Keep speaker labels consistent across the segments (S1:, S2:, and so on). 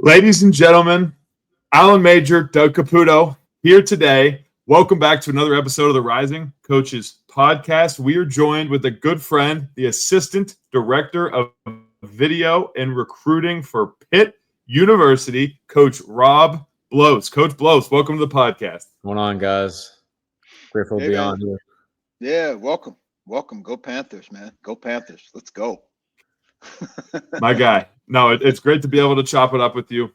S1: Ladies and gentlemen, Alan Major, Doug Caputo here today. Welcome back to another episode of the Rising Coaches Podcast. We are joined with a good friend, the Assistant Director of Video and Recruiting for Pitt University, Coach Rob Blose. Coach Blose, welcome to the podcast.
S2: What's going on, guys? Grateful to be on here.
S3: Yeah, welcome. Welcome. Go Panthers, man. Go Panthers. Let's go.
S1: My guy. No, it's great to be able to chop it up with you.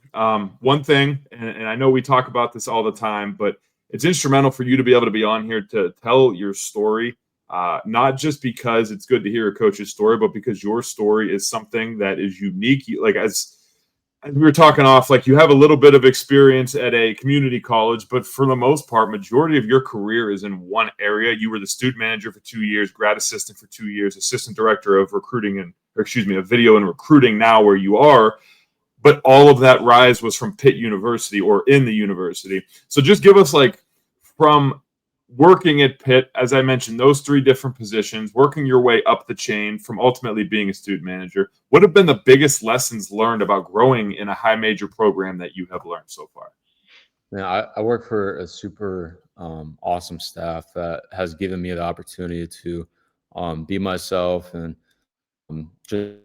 S1: One thing, and I know we talk about this all the time, but it's instrumental for you to be able to be on here to tell your story, not just because it's good to hear a coach's story, but because your story is something that is unique. Like as we were talking off, like you have a little bit of experience at a community college, but for the most part, majority of your career is in one area. You were the student manager for 2 years, grad assistant for 2 years, assistant director of of video and recruiting now where you are. But all of that rise was from Pitt University or in the university. So just give us from working at Pitt, as I mentioned, those three different positions, working your way up the chain from ultimately being a student manager. What have been the biggest lessons learned about growing in a high major program that you have learned so far?
S2: Yeah, I work for a super awesome staff that has given me the opportunity to be myself and just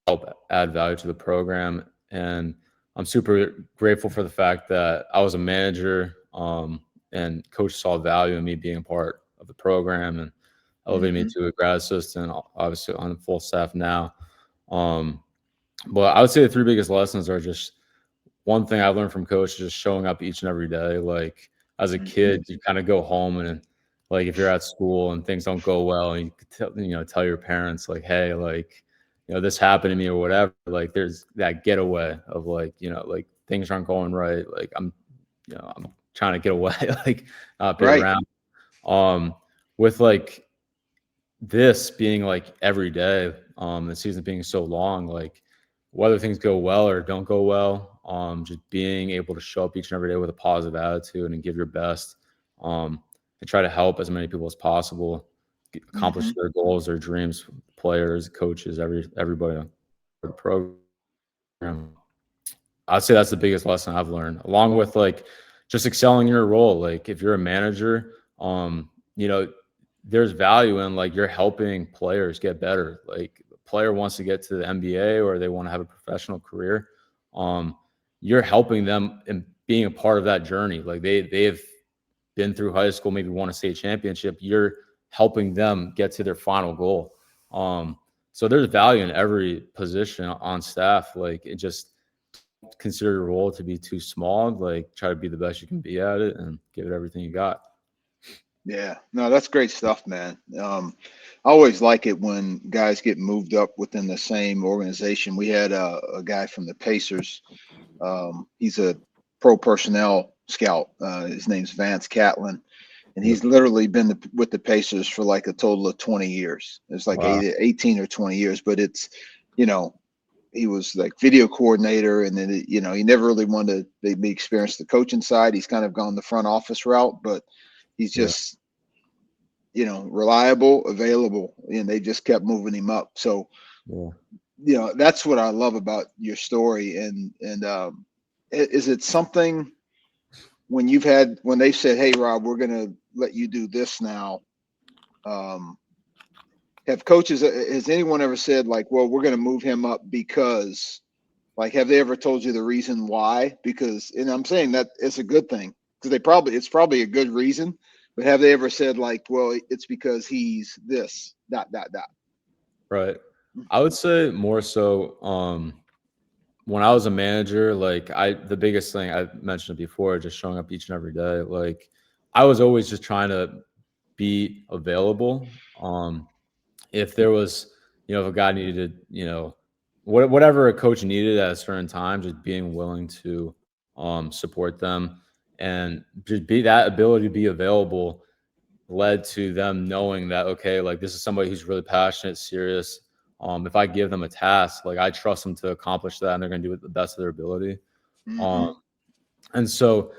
S2: help add value to the program. And I'm super grateful for the fact that I was a manager and coach saw value in me being a part of the program and elevated me to a grad assistant, obviously on the full staff now. But I would say the three biggest lessons are just one thing I learned from coach is just showing up each and every day. Like as a kid, you kind of go home and like if you're at school and things don't go well, and you could tell your parents like, hey, like, this happened to me or whatever. Like there's that getaway of like things aren't going right. Like I'm trying to get away, like not being around. With like this being like every day, the season being so long, like whether things go well or don't go well, just being able to show up each and every day with a positive attitude and give your best, and try to help as many people as possible accomplish their goals, their dreams, players, coaches, everybody on the program. I'd say that's the biggest lesson I've learned, along with like just excelling in your role. Like if you're a manager, there's value in like you're helping players get better. Like the player wants to get to the NBA or they want to have a professional career. You're helping them and being a part of that journey. Like they've been through high school, maybe won a state championship. You're helping them get to their final goal. So there's value in every position on staff. Like it just consider your role to be too small. Like try to be the best you can be at it and give it everything you got.
S3: Yeah, no, that's great stuff, man. I always like it when guys get moved up within the same organization. We had a guy from the Pacers. He's a pro personnel scout. His name's Vance Catlin. And he's literally been with the Pacers for like a total of 20 years. It's like 18 or 20 years, but it's, he was like video coordinator. And then, he never really wanted to be experienced the coaching side. He's kind of gone the front office route, but he's just, reliable, available, and they just kept moving him up. So, that's what I love about your story. And is it something when they said, hey, Rob, we're going to let you do this now, has anyone ever said like, well, we're going to move him up because like, have they ever told you the reason why? Because, and I'm saying that it's a good thing because it's probably a good reason, but have they ever said like, well, it's because he's this, ...
S2: Right. I would say more so, when I was a manager, like the biggest thing I mentioned before, just showing up each and every day. Like I was always just trying to be available. If there was, if a guy needed, whatever a coach needed at a certain time, just being willing to support them and just be that ability to be available led to them knowing that, okay, like this is somebody who's really passionate, serious. If I give them a task, like I trust them to accomplish that and they're going to do it the best of their ability. And so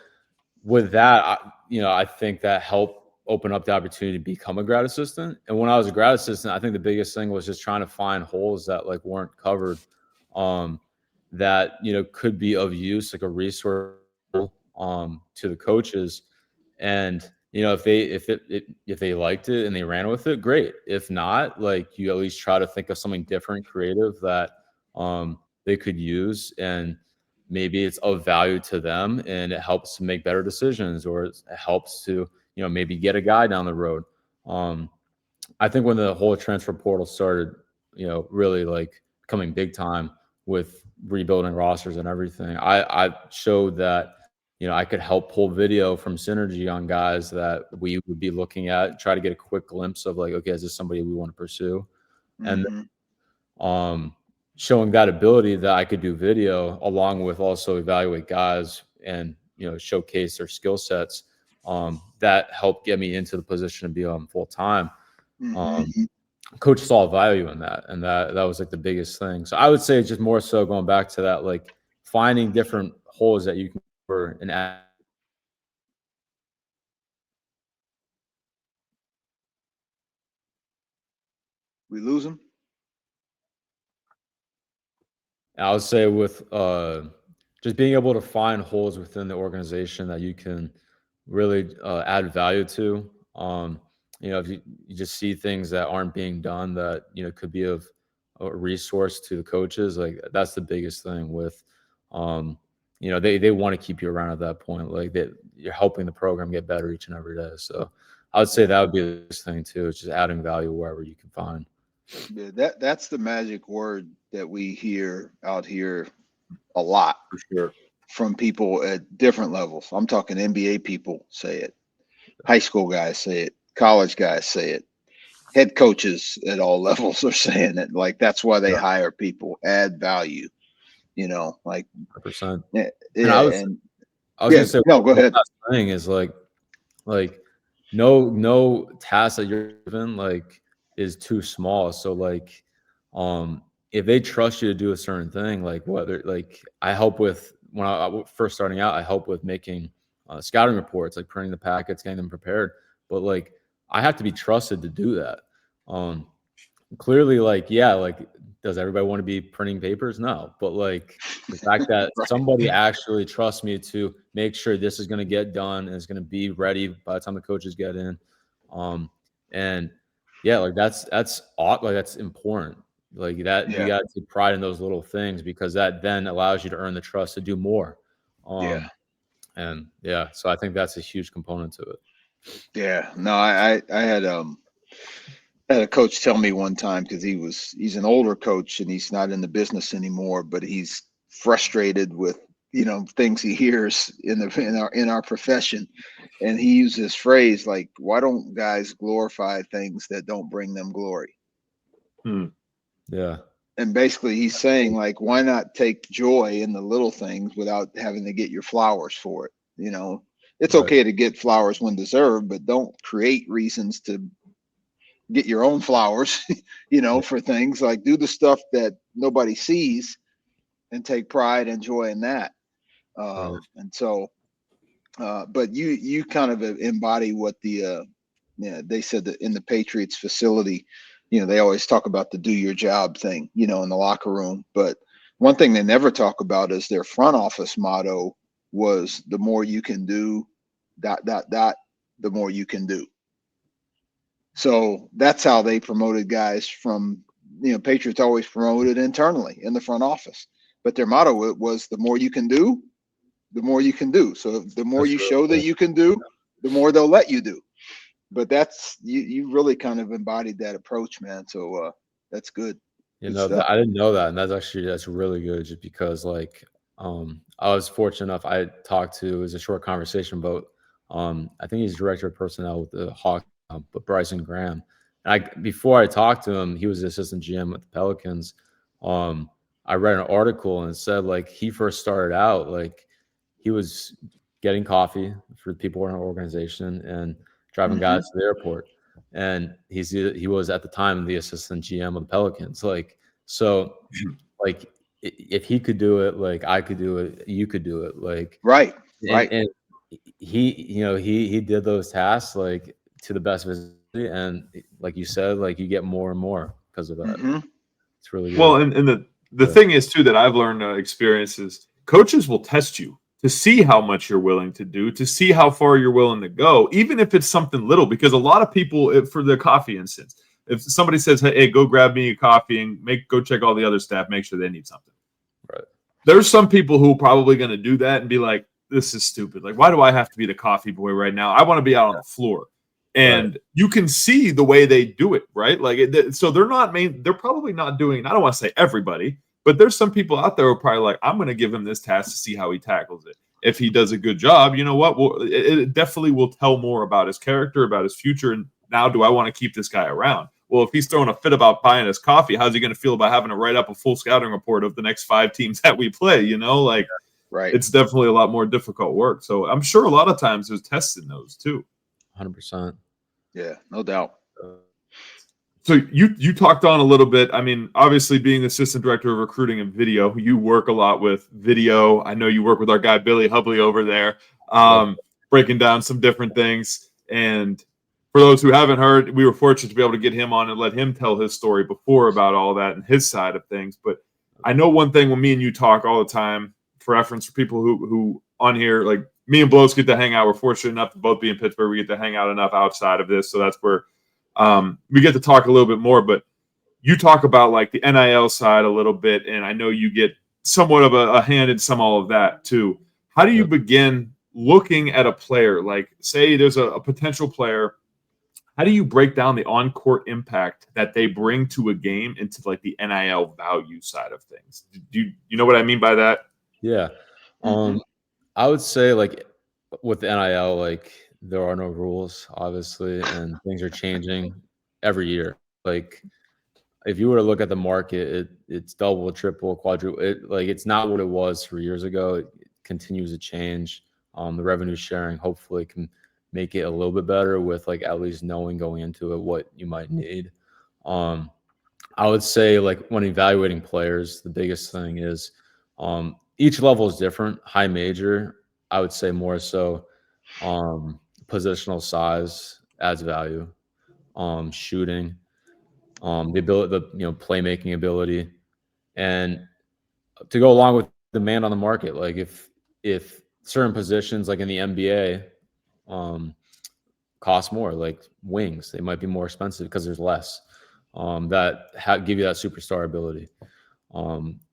S2: with that, I think that helped open up the opportunity to become a grad assistant. And when I was a grad assistant, I think the biggest thing was just trying to find holes that like weren't covered. that, could be of use, like a resource to the coaches. And, if they liked it and they ran with it, great. If not, like, you at least try to think of something different, creative that they could use, and maybe it's of value to them and it helps to make better decisions, or it helps to, maybe get a guy down the road. I think when the whole transfer portal started, really like becoming big time with rebuilding rosters and everything, I showed that, I could help pull video from Synergy on guys that we would be looking at, try to get a quick glimpse of like, okay, is this somebody we want to pursue? And showing that ability that I could do video along with also evaluate guys and, showcase their skill sets, that helped get me into the position to be on full time. Coach saw value in that, and that was like the biggest thing. So I would say just more so going back to that, like finding different holes that you can cover and add.
S3: We lose him.
S2: I would say with just being able to find holes within the organization that you can really add value to. If you just see things that aren't being done that, could be of a resource to the coaches, like that's the biggest thing with, they want to keep you around at that point. Like you're helping the program get better each and every day. So I would say that would be the biggest thing too. It's just adding value wherever you can find.
S3: Yeah, that's the magic word that we hear out here a lot.
S1: For sure.
S3: From people at different levels. I'm talking NBA people say it. High school guys say it. College guys say it. Head coaches at all levels are saying it. Like that's why they hire people, add value, like
S2: 100%.
S3: Yeah.
S2: I was gonna say,
S3: no, go ahead.
S2: Last thing is like no task that you're given like is too small. So like, if they trust you to do a certain thing, like whether like I help with when I first starting out, I help with making scouting reports, like printing the packets, getting them prepared. But like I have to be trusted to do that. Clearly, like, yeah, like does everybody want to be printing papers? No. But like the fact that somebody actually trusts me to make sure this is going to get done and it's going to be ready by the time the coaches get in. And yeah, like that's important. Like that, you got to take pride in those little things because that then allows you to earn the trust to do more. And so I think that's a huge component to it.
S3: Yeah, no, I had a coach tell me one time because he's an older coach and he's not in the business anymore, but he's frustrated with things he hears in our profession, and he used this phrase like, "Why don't guys glorify things that don't bring them glory?"
S2: Yeah.
S3: And basically he's saying like, why not take joy in the little things without having to get your flowers for it? It's okay to get flowers when deserved, but don't create reasons to get your own flowers, for things. Like do the stuff that nobody sees and take pride and joy in that. And so, but you kind of embody what they said that in the Patriots facility, they always talk about the do your job thing, in the locker room. But one thing they never talk about is their front office motto was the more you can do, ... the more you can do. So that's how they promoted guys from, Patriots always promoted internally in the front office. But their motto was the more you can do, the more you can do. So the more you show that you can do, the more they'll let you do. But that's you really kind of embodied that approach, man. So that's good.
S2: I didn't know that, and that's really good. Just because, like, I was fortunate enough. I talked to, it was a short conversation, but I think he's director of personnel with the Hawks, but Bryson Graham. And before I talked to him, he was the assistant GM at the Pelicans. I read an article and it said like he first started out like he was getting coffee for the people in our organization and driving guys to the airport. And he was at the time the assistant GM of the Pelicans. Like, so like if he could do it, like I could do it, you could do it. Like,
S3: right.
S2: And he did those tasks like to the best of his ability. And like you said, like you get more and more because of that. It's really good.
S1: Well, and the thing is too that I've learned experience is coaches will test you to see how much you're willing to do, to see how far you're willing to go, even if it's something little. Because a lot of people, for the coffee instance, if somebody says, "Hey, go grab me a coffee and go check all the other staff, make sure they need something."
S2: Right.
S1: There's some people who are probably going to do that and be like, "This is stupid. Like, why do I have to be the coffee boy right now? I want to be out on the floor." And you can see the way they do it, right? Like, so they're probably not doing. I don't want to say everybody, but there's some people out there who are probably like, I'm going to give him this task to see how he tackles it. If he does a good job, you know what? Well, it definitely will tell more about his character, about his future. And now, do I want to keep this guy around? Well, if he's throwing a fit about buying his coffee, how's he going to feel about having to write up a full scouting report of the next 5 teams that we play? You know, like, it's definitely a lot more difficult work. So I'm sure a lot of times there's tests in those too.
S2: 100%.
S3: Yeah, no doubt.
S1: So you talked on a little bit. I mean, obviously being the assistant director of recruiting and video, you work a lot with video. I know you work with our guy, Billy Hubley over there, breaking down some different things. And for those who haven't heard, we were fortunate to be able to get him on and let him tell his story before about all that and his side of things. But I know one thing when me and you talk all the time, for reference for people who on here, like me and Blose get to hang out. We're fortunate enough to both be in Pittsburgh. We get to hang out enough outside of this. So that's where we get to talk a little bit more. But you talk about like the NIL side a little bit. And I know you get somewhat of a hand in some all of that too. How do you begin looking at a player? Like, say there's a potential player. How do you break down the on-court impact that they bring to a game into like the NIL value side of things? Do you know what I mean by that?
S2: Yeah. I would say like with the NIL, like there are no rules, obviously, and things are changing every year. Like if you were to look at the market, it's double, triple, quadruple. It's not what it was 3 years ago. It continues to change. The revenue sharing hopefully can make it a little bit better with like at least knowing going into it what you might need. I would say like when evaluating players, the biggest thing is each level is different. High major, I would say more so positional size adds value. Shooting, the ability, the playmaking ability, and to go along with demand on the market. Like if certain positions like in the NBA cost more, like wings, they might be more expensive because there's less that give you that superstar ability.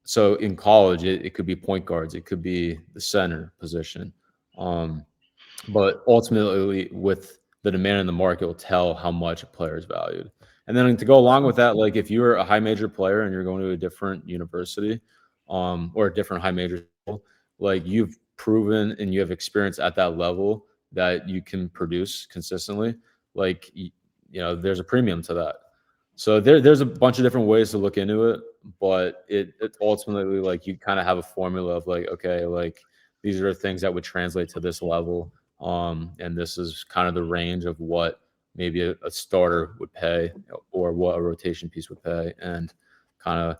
S2: So in college, it could be point guards, it could be the center position. But ultimately, with the demand in the market will tell how much a player is valued. And then to go along with that, like if you're a high major player and you're going to a different university or a different high major school, like you've proven and you have experience at that level that you can produce consistently, like, there's a premium to that. So there's a bunch of different ways to look into it, but it ultimately, like, you kind of have a formula of like, okay, like these are things that would translate to this level. And this is kind of the range of what maybe a starter would pay or what a rotation piece would pay, and kind of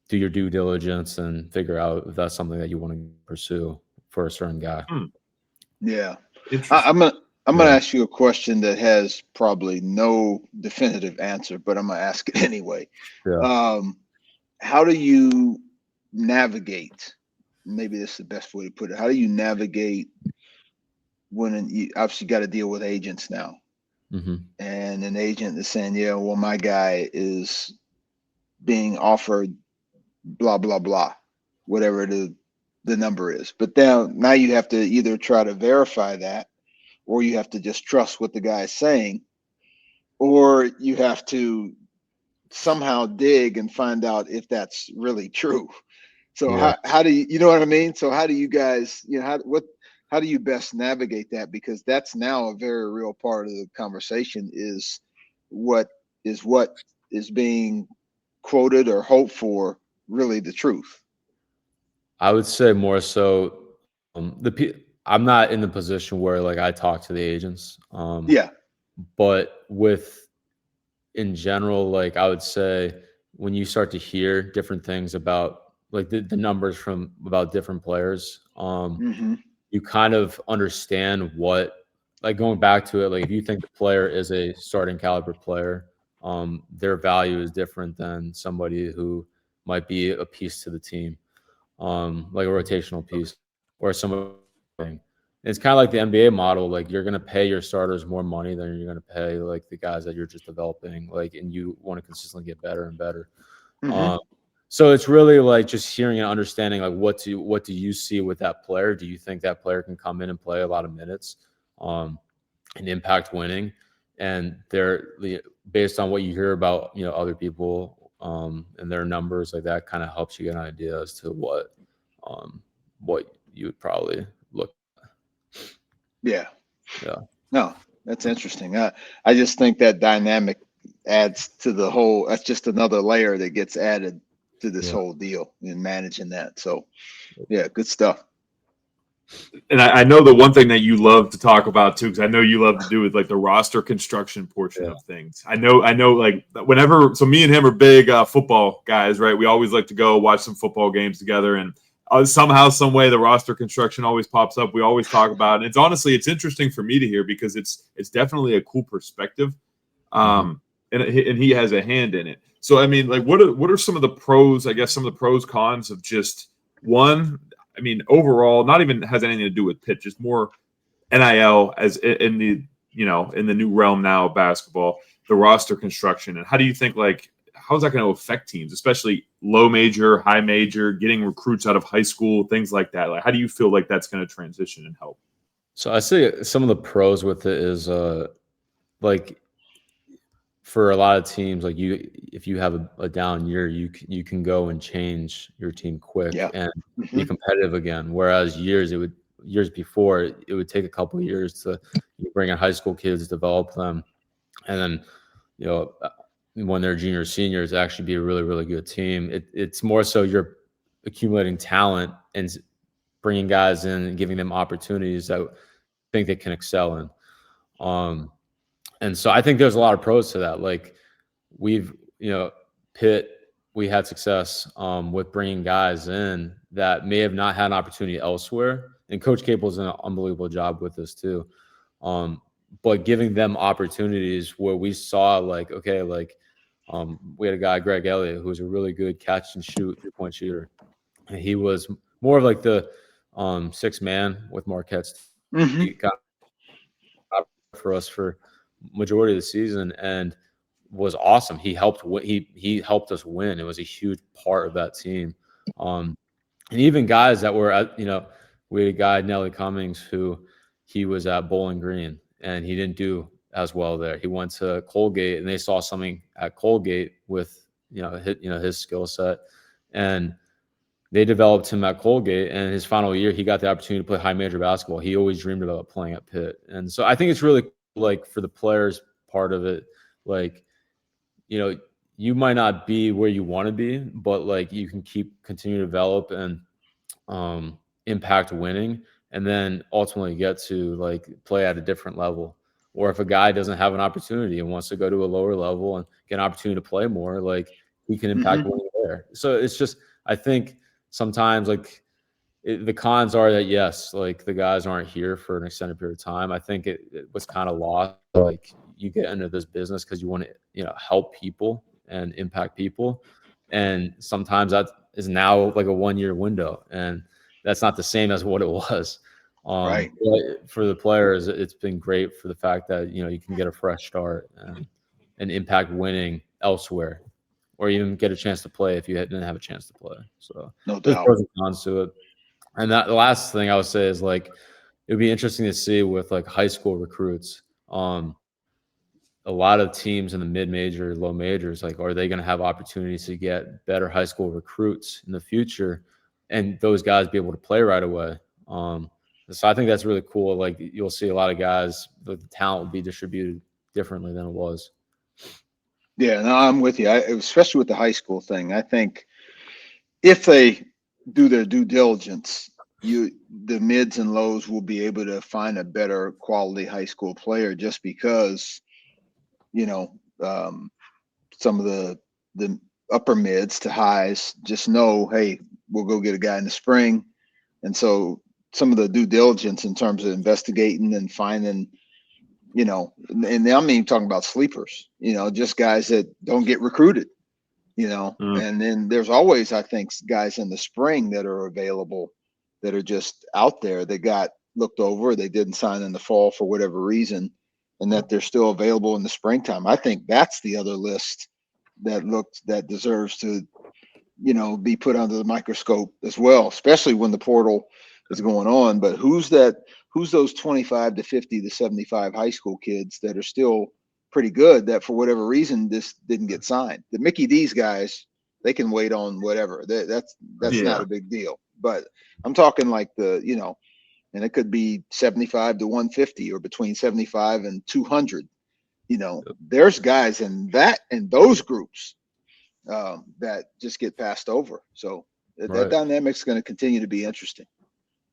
S2: do your due diligence and figure out if that's something that you want to pursue for a certain guy.
S3: Yeah. I'm gonna ask you a question that has probably no definitive answer, but I'm gonna ask it anyway.
S2: Yeah.
S3: How do you navigate? Maybe this is the best way to put it. How do you navigate when you obviously got to deal with agents now, and an agent is saying, "Yeah, well, my guy is being offered blah blah blah, whatever the number is," but now you have to either try to verify that, or you have to just trust what the guy is saying, or you have to somehow dig and find out if that's really true. So how do you know what I mean? So how do you guys, how do you best navigate that? Because that's now a very real part of the conversation, is what is being quoted or hoped for really the truth?
S2: I would say more so I'm not in the position where like I talk to the agents. But in general, like I would say when you start to hear different things about like the numbers from about different players, you kind of understand what, like going back to it, like if you think the player is a starting caliber player, their value is different than somebody who might be a piece to the team, like a rotational piece or some thing. It's kind of like the NBA model. Like you're going to pay your starters more money than you're going to pay like the guys that you're just developing. Like, and you want to consistently get better and better. So it's really like just hearing and understanding like what do you see with that player? Do you think that player can come in and play a lot of minutes, and impact winning? And they're based on what you hear about other people and their numbers, like that kind of helps you get an idea as to what you would probably look at.
S3: Yeah. No, that's interesting. I just think that dynamic adds to the whole. That's just another layer that gets added to this whole deal in managing that. So, yeah, good stuff.
S1: And I know the one thing that you love to talk about too, because I know you love to do with like the roster construction portion of things. I know like whenever, so me and him are big football guys, right? We always like to go watch some football games together, and somehow, some way, the roster construction always pops up. We always talk about it. It's interesting for me to hear because it's definitely a cool perspective, and he has a hand in it. So I mean, like, what are some of the pros? I guess some of the pros cons of just one. I mean, overall, not even has anything to do with Pitt, just more NIL as in the in the new realm now of basketball, the roster construction, and how do you think how is that going to affect teams, especially low major, high major, getting recruits out of high school, things like that? Like, how do you feel like that's going to transition and help?
S2: So I say some of the pros with it is like for a lot of teams, like if you have a down year, you can go and change your team quick and be competitive again. Whereas years before, it would take a couple of years to bring in high school kids, develop them, and then when they're juniors, seniors, actually be a really, really good team. It's more so you're accumulating talent and bringing guys in and giving them opportunities that I think they can excel in. And so I think there's a lot of pros to that. Like Pitt, we had success with bringing guys in that may have not had an opportunity elsewhere. And Coach Capel's done an unbelievable job with this too. But giving them opportunities where we saw we had a guy, Greg Elliott, who was a really good catch and shoot 3-point shooter. And he was more of like the sixth man with Marquette's. He got for us for majority of the season and was awesome. He helped us win. It was a huge part of that team. And even guys that were at, we had a guy, Nelly Cummings, who he was at Bowling Green and he didn't do as well there. He went to Colgate and they saw something at Colgate with, his skill set, and they developed him at Colgate. And his final year, he got the opportunity to play high major basketball. He always dreamed about playing at Pitt. And so I think it's really like for the players part of it, you might not be where you want to be, but like you can continue to develop and impact winning, and then ultimately get to like play at a different level. Or if a guy doesn't have an opportunity and wants to go to a lower level and get an opportunity to play more, like he can impact winning there. So it's just, I think sometimes the cons are that yes, like the guys aren't here for an extended period of time. I think it was kind of lost. Like you get into this business because you want to, help people and impact people, and sometimes that is now like a 1-year window, and that's not the same as what it was.
S3: Right.
S2: But for the players, it's been great for the fact that you can get a fresh start and impact winning elsewhere, or even get a chance to play if you didn't have a chance to play. So
S3: no
S2: there's
S3: doubt.
S2: pros and cons to it. And the last thing I would say is it would be interesting to see with high school recruits. A lot of teams in the mid-major, low majors, are they going to have opportunities to get better high school recruits in the future, and those guys be able to play right away? So I think that's really cool. You'll see a lot of guys, the talent will be distributed differently than it was.
S3: Yeah, no, I'm with you. Especially with the high school thing. I think if they do their due diligence, the mids and lows will be able to find a better quality high school player just because, some of the upper mids to highs just know, hey, we'll go get a guy in the spring. And so some of the due diligence in terms of investigating and finding, and I'm even talking about sleepers, just guys that don't get recruited. And then there's always, I think, guys in the spring that are available that are just out there. They got looked over. They didn't sign in the fall for whatever reason, and that they're still available in the springtime. I think that's the other list that deserves to, be put under the microscope as well, especially when the portal is going on. But who's those 25 to 50 to 75 high school kids that are still pretty good that for whatever reason this didn't get signed? The Mickey D's guys, they can wait on whatever. That's not a big deal. But I'm talking like and it could be 75 to 150 or between 75 and 200. There's guys in those groups that just get passed over. So that dynamic's going to continue to be interesting.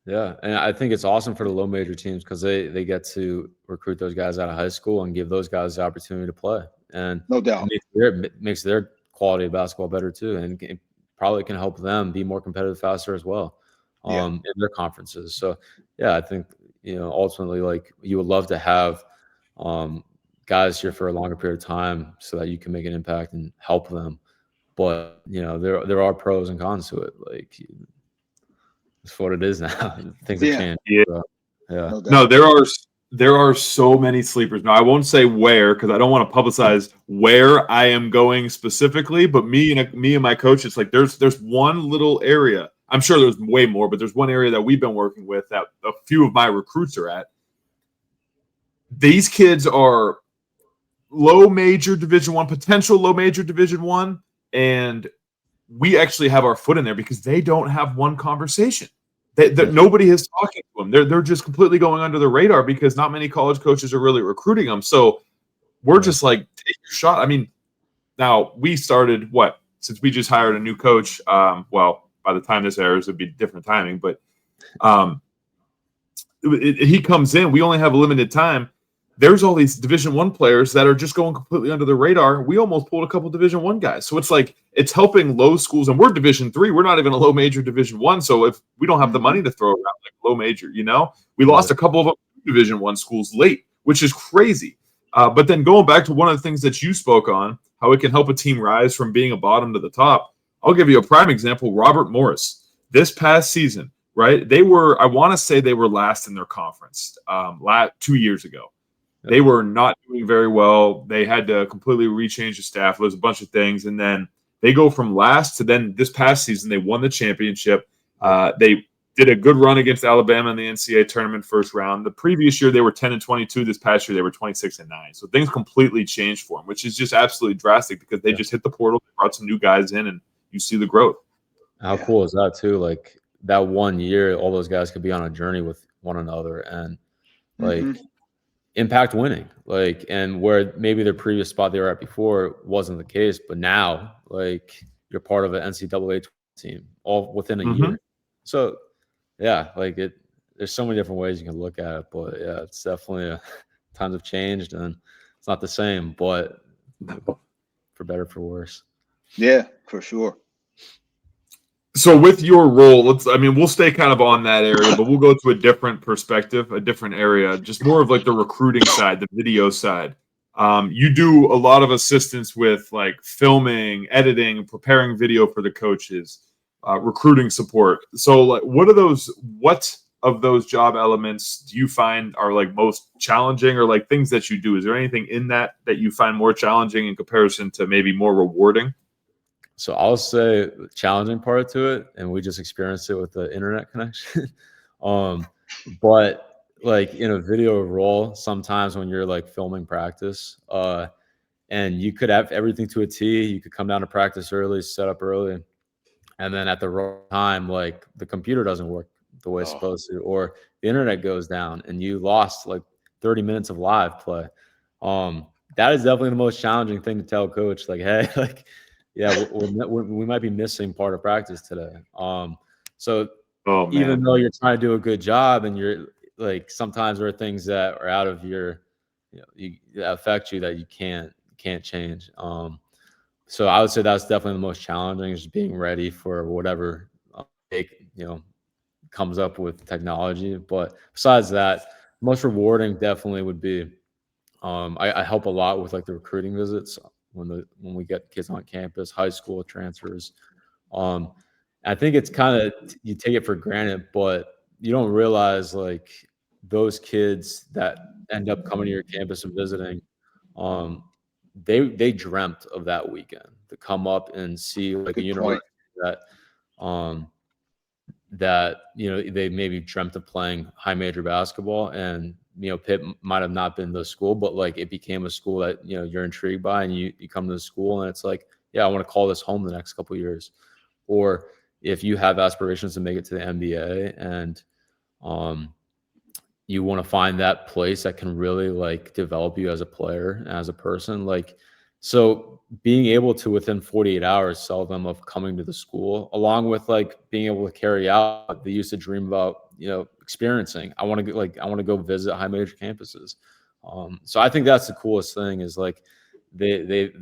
S2: Yeah, and I think it's awesome for the low major teams because they get to recruit those guys out of high school and give those guys the opportunity to play. And
S3: no doubt,
S2: it makes their quality of basketball better too, and it probably can help them be more competitive faster as well in their conferences. So yeah, I think ultimately, like, you would love to have guys here for a longer period of time so that you can make an impact and help them. But there are pros and cons to it. Like, it's what it is now. Things have changed.
S1: Yeah.
S2: So, yeah.
S1: No, there are so many sleepers. Now, I won't say where because I don't want to publicize where I am going specifically. But me and my coach, it's like there's one little area. I'm sure there's way more, but there's one area that we've been working with that a few of my recruits are at. These kids are low major Division I, potential low major Division I, and we actually have our foot in there because they don't have one conversation. That nobody is talking to them. They're just completely going under the radar because not many college coaches are really recruiting them. So we're just like, take your shot. I mean, now we started since we just hired a new coach. Well, by the time this airs, it'd be different timing. But he comes in. We only have a limited time. There's all these Division I players that are just going completely under the radar. We almost pulled a couple Division I guys. So it's like it's helping low schools, and we're Division III. We're not even a low major Division I. So if we don't have the money to throw around like low major, we lost a couple of Division I schools late, which is crazy. But then going back to one of the things that you spoke on, how it can help a team rise from being a bottom to the top. I'll give you a prime example. Robert Morris, this past season, right? I want to say they were last in their conference 2 years ago. They were not doing very well. They had to completely rechange the staff. There's a bunch of things. And then they go from last to then this past season, they won the championship. They did a good run against Alabama in the NCAA tournament first round. The previous year, they were 10-22. This past year, they were 26-9. So things completely changed for them, which is just absolutely drastic because they just hit the portal, they brought some new guys in, and you see the growth.
S2: How cool is that, too? Like, that 1 year, all those guys could be on a journey with one another and, like, impact winning, like, and where maybe their previous spot they were at before wasn't the case, but now, like, you're part of an NCAA team all within a year. So, yeah, like there's so many different ways you can look at it, but yeah, it's definitely times have changed and it's not the same, but for better, for worse.
S3: Yeah, for sure.
S1: So with your role, we'll stay kind of on that area, but we'll go to a different perspective, a different area, just more of like the recruiting side, the video side. You do a lot of assistance with like filming, editing, preparing video for the coaches, recruiting support. So like, what of those job elements do you find are like most challenging, or like things that you do? Is there anything in that you find more challenging in comparison to maybe more rewarding?
S2: So I'll say the challenging part to it, and we just experienced it with the internet connection. But like in a video role, sometimes when you're like filming practice, and you could have everything to a T, you could come down to practice early, set up early, and then at the wrong time, like the computer doesn't work the way it's supposed to, or the internet goes down, and you lost like 30 minutes of live play. That is definitely the most challenging thing to tell coach, like, hey, like, yeah, we might be missing part of practice today. So even though you're trying to do a good job, and you're like, sometimes there are things that are out of your, that affect you that you can't change. So I would say that's definitely the most challenging, is being ready for whatever comes up with technology. But besides that, most rewarding definitely would be, I help a lot with like the recruiting visits. when we get kids on campus, high school transfers. I think it's kind of, you take it for granted, but you don't realize like those kids that end up coming to your campus and visiting, they dreamt of that weekend to come up and see like a
S3: Good point.
S2: university that that they maybe dreamt of playing high major basketball, and Pitt might have not been the school, but like it became a school that you're intrigued by, and you come to the school and it's like, yeah, I want to call this home the next couple of years. Or if you have aspirations to make it to the NBA and you want to find that place that can really like develop you as a player and as a person, like, so being able to within 48 hours sell them of coming to the school, along with like being able to carry out, they used to dream about experiencing, I want to go visit high major campuses. So I think that's the coolest thing, is like they've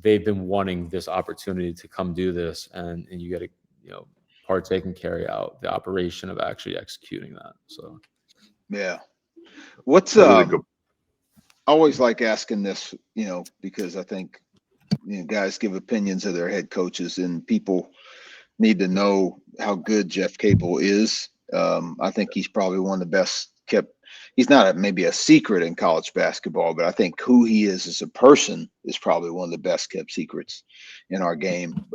S2: been wanting this opportunity to come do this, and you get to partake and carry out the operation of actually executing that. So
S3: yeah, what's
S1: Really good.
S3: I always like asking this, because I think guys give opinions of their head coaches, and people need to know how good Jeff Capel is. I think he's probably one of the best kept. He's not maybe a secret in college basketball, but I think who he is as a person is probably one of the best kept secrets in our game.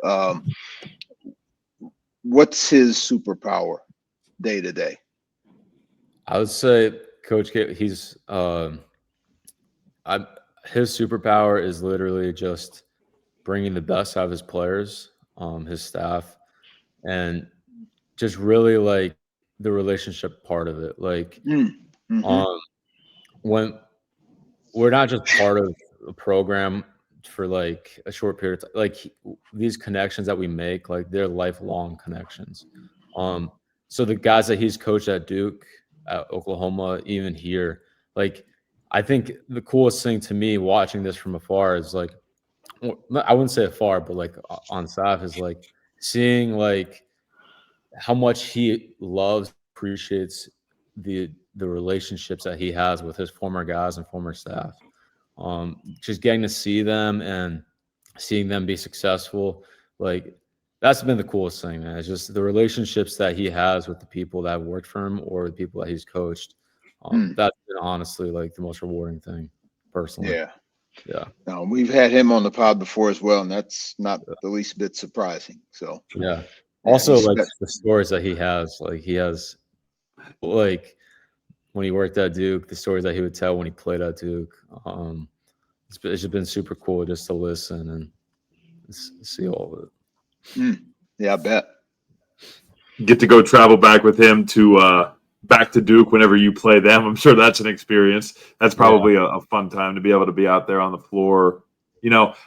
S3: What's his superpower day to day?
S2: I would say Coach Capel, he's his superpower is literally just bringing the best out of his players, his staff, and just really like the relationship part of it. Like, when we're not just part of a program for like a short period of time, like these connections that we make, like they're lifelong connections. So the guys that he's coached at Duke, at Oklahoma, even here, like I think the coolest thing to me watching this from afar is like, I wouldn't say afar, but like on staff, is like seeing like how much he loves, appreciates the relationships that he has with his former guys and former staff. Just getting to see them and seeing them be successful, like that's been the coolest thing, man. It's just the relationships that he has with the people that have worked for him or the people that he's coached. That's been honestly like the most rewarding thing, personally.
S3: Yeah. No, we've had him on the pod before as well, and that's not the least bit surprising. So
S2: yeah. Also, like the stories that he has, like like when he worked at Duke, the stories that he would tell when he played at Duke. It's just been super cool just to listen and see all of it.
S3: Yeah, I bet.
S1: Get to go travel back with him to back to Duke whenever you play them. I'm sure that's an experience. That's probably a fun time to be able to be out there on the floor.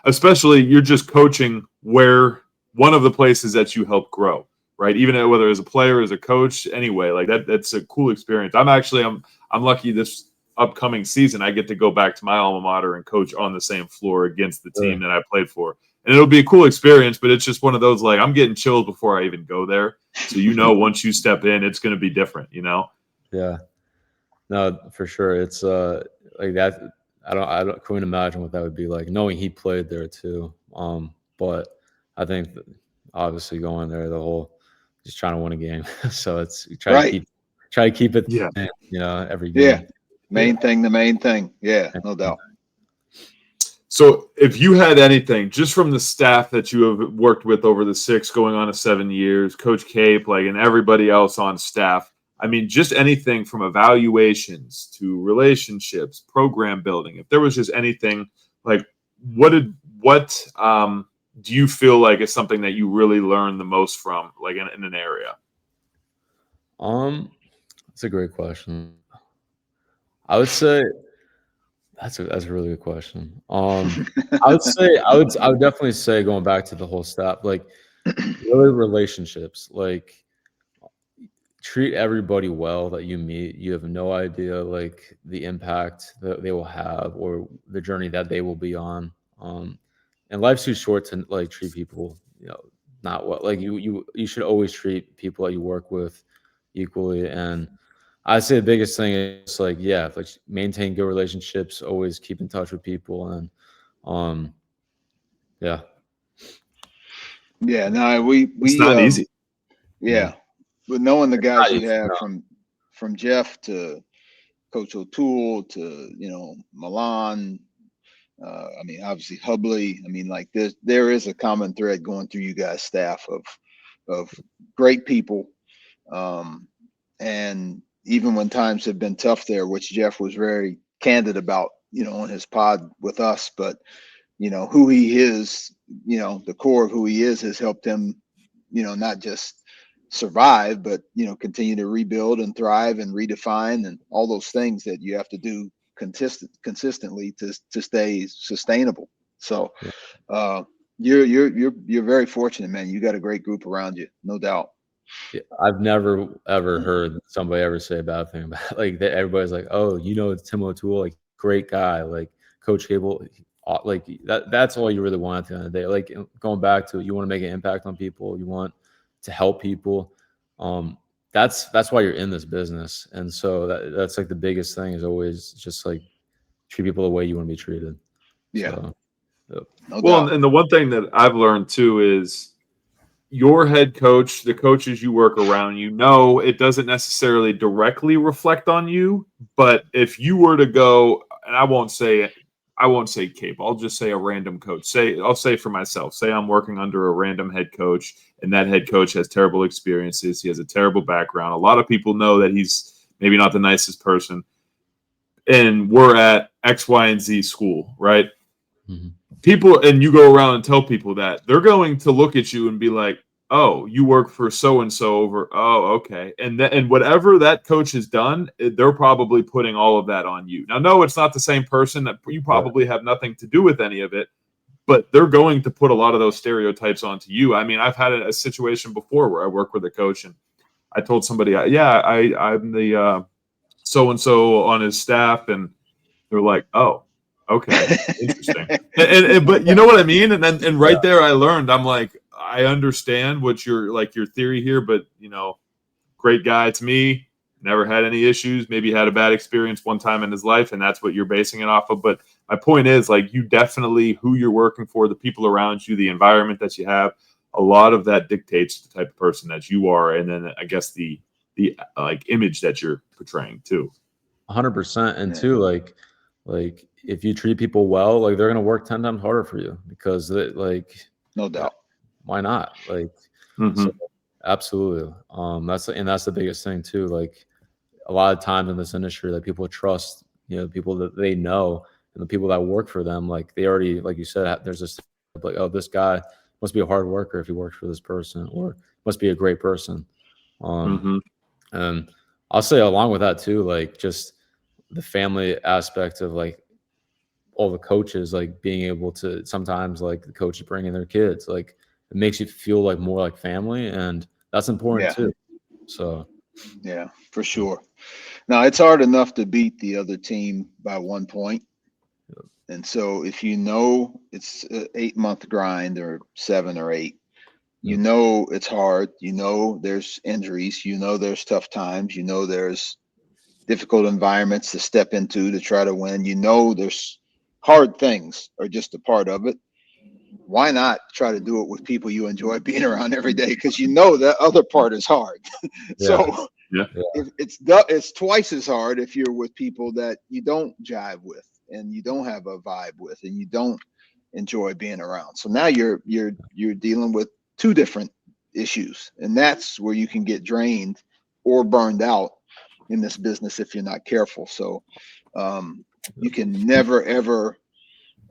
S1: Especially you're just coaching where one of the places that you help grow, right? Even whether as a player, as a coach, anyway, like that's a cool experience. I'm lucky this upcoming season I get to go back to my alma mater and coach on the same floor against the team that I played for. And it'll be a cool experience, but it's just one of those, like, I'm getting chills before I even go there. So, once you step in, it's going to be different,
S2: Yeah. No, for sure. It's like that. I couldn't imagine what that would be like, knowing he played there too. But I think that obviously going there, just trying to win a game. So it's try to keep it, every game.
S3: Yeah. The main thing. Yeah, no doubt.
S1: So if you had anything just from the staff that you have worked with over the 6 going on to 7 years, Coach Cape, and everybody else on staff, I mean, just anything from evaluations to relationships, program building, if there was just anything, like what do you feel like is something that you really learned the most from, like in an area?
S2: That's a great question. I would say that's a really good question. I would definitely say, going back to the whole staff, like really relationships, like treat everybody well that you meet. You have no idea like the impact that they will have or the journey that they will be on. And life's too short to like treat people, not well. Like you should always treat people that you work with equally. And I'd say the biggest thing is like maintain good relationships, always keep in touch with people, and Yeah.
S3: Yeah. No, we
S1: It's not easy.
S3: Yeah. But knowing the guys you
S2: easy,
S3: have
S2: no.
S3: from Jeff to Coach O'Toole to, Milan, I mean, obviously Hubley. I mean, like there is a common thread going through you guys' staff of great people. And even when times have been tough there, which Jeff was very candid about, on his pod with us, but who he is, the core of who he is has helped him, not just survive, but continue to rebuild and thrive and redefine and all those things that you have to do consistently to stay sustainable. So you're very fortunate, man. You got a great group around you, no doubt.
S2: Yeah, I've never ever heard somebody ever say a bad thing about it. Like that. Everybody's like, "Oh, it's Tim O'Toole, like great guy, like Coach Cable." Like that's all you really want at the end of the day. Like going back to, you want to make an impact on people, you want to help people. That's why you're in this business. And so that's like the biggest thing, is always just like treat people the way you want to be treated.
S3: Yeah.
S2: So, yep.
S3: No
S1: Well,
S3: doubt.
S1: and the one thing that I've learned too is your head coach, the coaches you work around, it doesn't necessarily directly reflect on you. But if you were to go, and I won't say Cape, I'll just say a random coach. I'll say for myself, say I'm working under a random head coach, and that head coach has terrible experiences. He has a terrible background. A lot of people know that he's maybe not the nicest person. And we're at X, Y, and Z school, right?
S2: Mm-hmm.
S1: People, and you go around and tell people that, they're going to look at you and be like, "Oh, you work for so and so over. Oh, okay." And whatever that coach has done, they're probably putting all of that on you. Now, no, it's not the same person. That you probably have nothing to do with any of it, but they're going to put a lot of those stereotypes onto you. I mean, I've had a situation before where I work with a coach, and I told somebody, I'm the so and so on his staff, and they're like, "Oh, okay, interesting." But you know what I mean? And right there, I learned. I'm like, I understand what your theory here, but great guy to me, never had any issues. Maybe had a bad experience one time in his life, and that's what you're basing it off of. But my point is, like, you definitely, who you're working for, the people around you, the environment that you have, a lot of that dictates the type of person that you are, and then I guess the image that you're portraying too.
S2: 100%. And too, like if you treat people well, like they're gonna work 10 times harder for you, because
S3: no doubt.
S2: Why not? Like, so, absolutely. That's the biggest thing too. Like a lot of times in this industry, like people trust, people that they know, and the people that work for them, like they already, like you said, there's this like, oh, this guy must be a hard worker if he works for this person, or must be a great person. And I'll say along with that too, like just the family aspect of like all the coaches, like being able to sometimes, like the coaches bringing their kids, like it makes you feel like more like family, and that's important too. So
S3: yeah, for sure. Now it's hard enough to beat the other team by 1 point. And so if it's an 8-month grind, or 7 or 8, it's hard, there's injuries, there's tough times, there's difficult environments to step into to try to win, there's hard things are just a part of it. Why not try to do it with people you enjoy being around every day? Because that other part is hard. So it's twice as hard if you're with people that you don't jive with, and you don't have a vibe with, and you don't enjoy being around. So now you're dealing with 2 different issues, and that's where you can get drained or burned out in this business if you're not careful. So you can never ever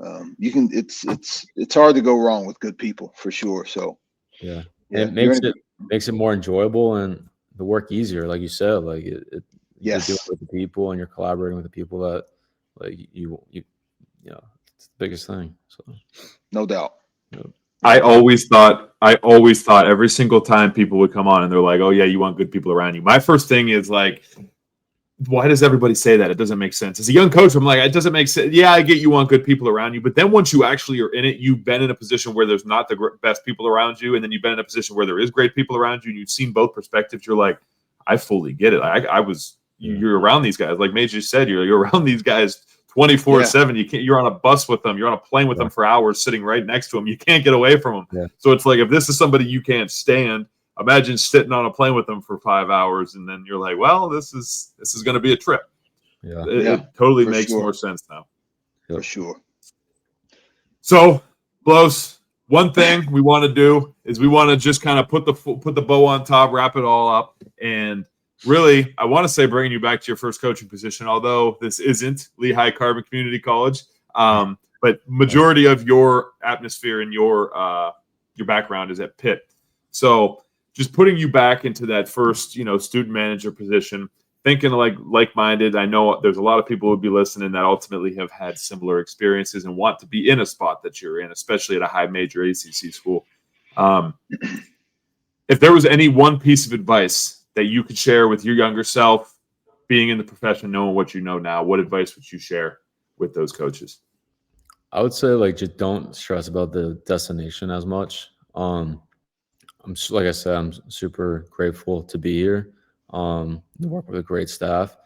S3: it's hard to go wrong with good people, for sure. So
S2: it makes it more enjoyable and the work easier, like you said. Like you're dealing with the people, and you're collaborating with the people that like you it's the biggest thing. So
S3: no doubt.
S1: I always thought every single time people would come on and they're like, "Oh yeah, you want good people around you." My first thing is like, why does everybody say that? It doesn't make sense. As a young coach, I'm like, it doesn't make sense. Yeah, I get you want good people around you, but then once you actually are in it, you've been in a position where there's not the best people around you, and then you've been in a position where there is great people around you, and you've seen both perspectives. You're like, I fully get it. You're around these guys, like Major said, you're around these guys 24/7. You can't. You're on a bus with them. You're on a plane with them for hours, sitting right next to them. You can't get away from them.
S2: Yeah.
S1: So it's like, if this is somebody you can't stand, imagine sitting on a plane with them for 5 hours, and then you're like, well, this is going to be a trip.
S2: Yeah.
S1: It totally
S3: for
S1: makes
S3: sure.
S1: more sense now.
S3: For sure.
S1: So, Blose, one thing we want to do is we want to just kind of put the bow on top, wrap it all up, and really, I want to say bringing you back to your first coaching position, although this isn't Lehigh Carbon Community College, but majority of your atmosphere and your background is at Pitt. So, just putting you back into that first, student manager position, thinking like-minded. I know there's a lot of people who would be listening that ultimately have had similar experiences and want to be in a spot that you're in, especially at a high major ACC school. If there was any one piece of advice that you could share with your younger self, being in the profession, knowing what you know now, what advice would you share with those coaches?
S2: I would say just don't stress about the destination as much. Like I said, I'm super grateful to be here, to work with a great staff.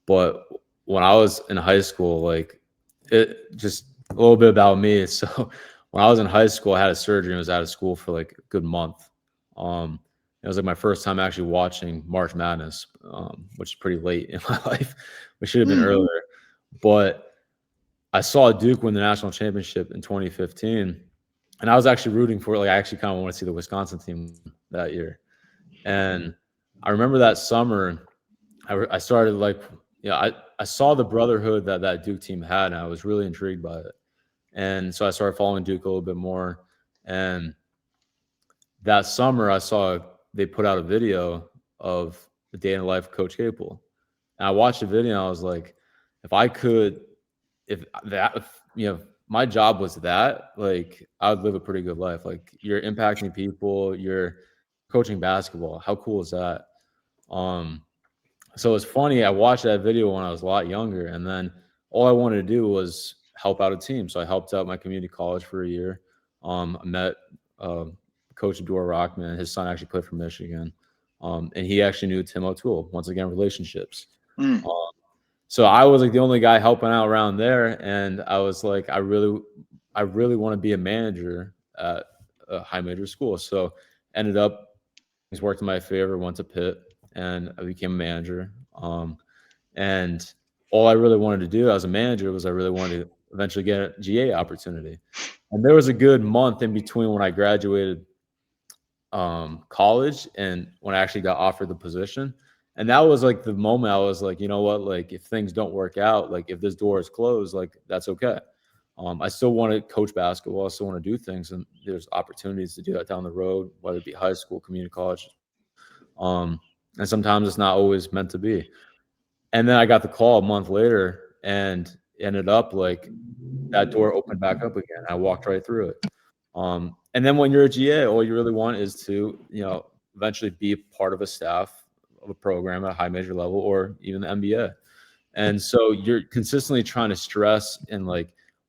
S2: But when I was in high school, it just a little bit about me. So when I was in high school, I had a surgery and was out of school for a good month. It was my first time actually watching March Madness, which is pretty late in my life. We should have been earlier. But I saw Duke win the national championship in 2015. And I was actually rooting for it. I actually kind of want to see the Wisconsin team that year. And I remember that summer, I started I saw the brotherhood that Duke team had, and I was really intrigued by it. And so I started following Duke a little bit more. And that summer, I saw they put out a video of the day in the life of Coach Capel. And I watched the video, and I was like, if my job was that, I would live a pretty good life. You're impacting people, you're coaching basketball. How cool is that? So it's funny. I watched that video when I was a lot younger, and then all I wanted to do was help out a team. So I helped out my community college for a year. I met Coach Abdul Rockman. His son actually played for Michigan, and he actually knew Tim O'Toole. Once again, relationships. So I was the only guy helping out around there, and I was I really want to be a manager at a high major school. So ended up, things worked in my favor. Went to Pitt, and I became a manager. And all I really wanted to do as a manager was I really wanted to eventually get a GA opportunity. And there was a good month in between when I graduated college and when I actually got offered the position. And that was the moment I was you know what, if things don't work out, if this door is closed, that's okay. I still want to coach basketball. I still want to do things. And there's opportunities to do that down the road, whether it be high school, community college. And sometimes it's not always meant to be. And then I got the call a month later and ended up that door opened back up again. I walked right through it. And then when you're a GA, all you really want is to, eventually be part of a staff of a program at a high major level or even the NBA. And so you're consistently trying to stress and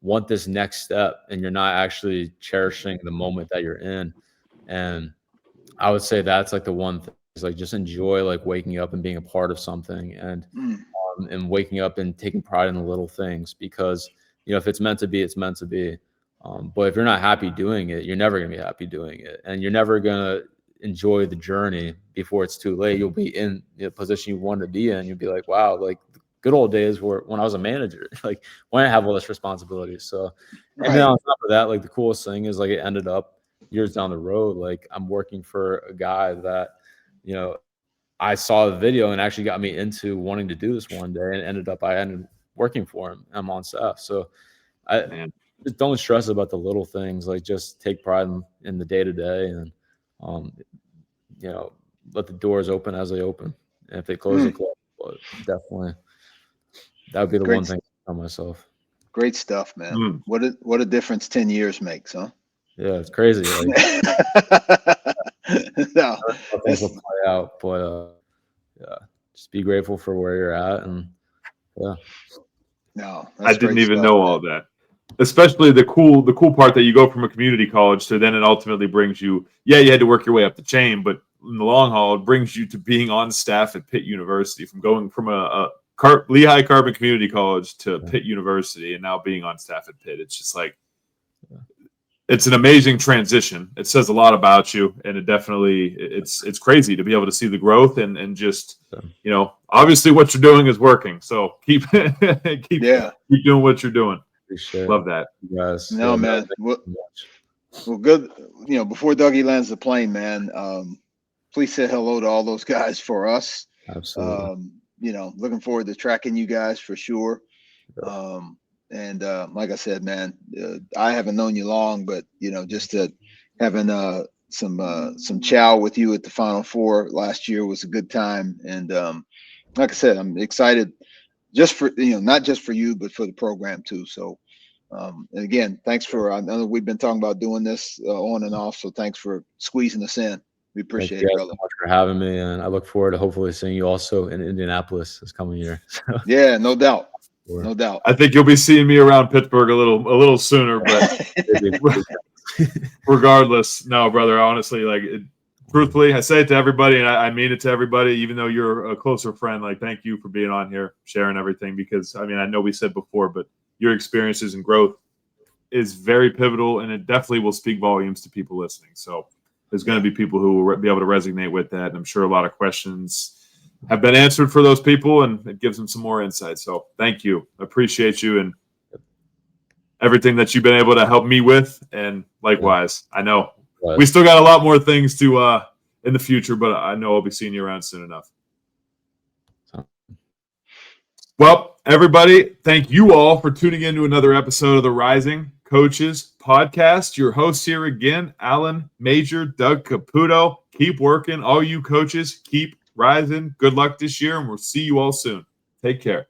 S2: want this next step, and you're not actually cherishing the moment that you're in. And I would say that's the one thing is just enjoy waking up and being a part of something, and waking up and taking pride in the little things, because if it's meant to be, it's meant to be. But if you're not happy doing it, you're never going to be happy doing it, and you're never going to enjoy the journey before it's too late. You'll be in the position you wanted to be in. You'll be wow, the good old days were when I was a manager, when I have all this responsibility. So, and then on top of that, the coolest thing is it ended up years down the road, I'm working for a guy that, I saw the video and actually got me into wanting to do this one day, and I ended working for him. I'm on staff. So just don't stress about the little things. Just take pride in the day to day, and let the doors open as they open. And if they close, they close. But definitely, that would be the one thing I tell myself.
S3: Great stuff, man. What a difference 10 years makes, huh?
S2: Yeah, it's crazy.
S3: No,
S2: things will play out, but just be grateful for where you're at, and
S3: no,
S1: I didn't even know all that. Especially the cool part that you go from a community college to then it ultimately brings you. Yeah, you had to work your way up the chain, but in the long haul, it brings you to being on staff at Pitt University, from going from a Lehigh Carbon Community College to Pitt University, and now being on staff at Pitt. It's just like, it's an amazing transition. It says a lot about you, and it definitely, it's crazy to be able to see the growth and just, you know, obviously what you're doing is working. So keep doing what you're doing. Love that.
S2: Yes.
S3: No, man. Well, good. You know, before Dougie lands the plane, man, please say hello to all those guys for us.
S2: Absolutely.
S3: You know, looking forward to tracking you guys for sure. And like I said, man, I haven't known you long, but you know, just having some chow with you at the Final Four last year was a good time. And like I said, I'm excited just for, you know, not just for you, but for the program too. So, and again, thanks for, I know we've been talking about doing this on and off. So thanks for squeezing us in. We appreciate it, brother.
S2: Thank you so much for having me. And I look forward to hopefully seeing you also in Indianapolis this coming year.
S3: Yeah, no doubt. No doubt.
S1: I think you'll be seeing me around Pittsburgh a little sooner, but regardless, no, brother, honestly, like, truthfully, I say it to everybody, and I mean it to everybody, even though you're a closer friend. Like, thank you for being on here, sharing everything, because, I mean, I know we said before, but your experiences and growth is very pivotal, and it definitely will speak volumes to people listening. So there's going to be people who will be able to resonate with that, and I'm sure a lot of questions have been answered for those people, and it gives them some more insight. So thank you. I appreciate you and everything that you've been able to help me with. And likewise, I know we still got a lot more things to in the future, but I know I'll be seeing you around soon enough. Well, everybody, thank you all for tuning in to another episode of the Rising Coaches Podcast. Your hosts here again, Alan Major, Doug Caputo. Keep working. All you coaches, keep rising. Good luck this year, and we'll see you all soon. Take care.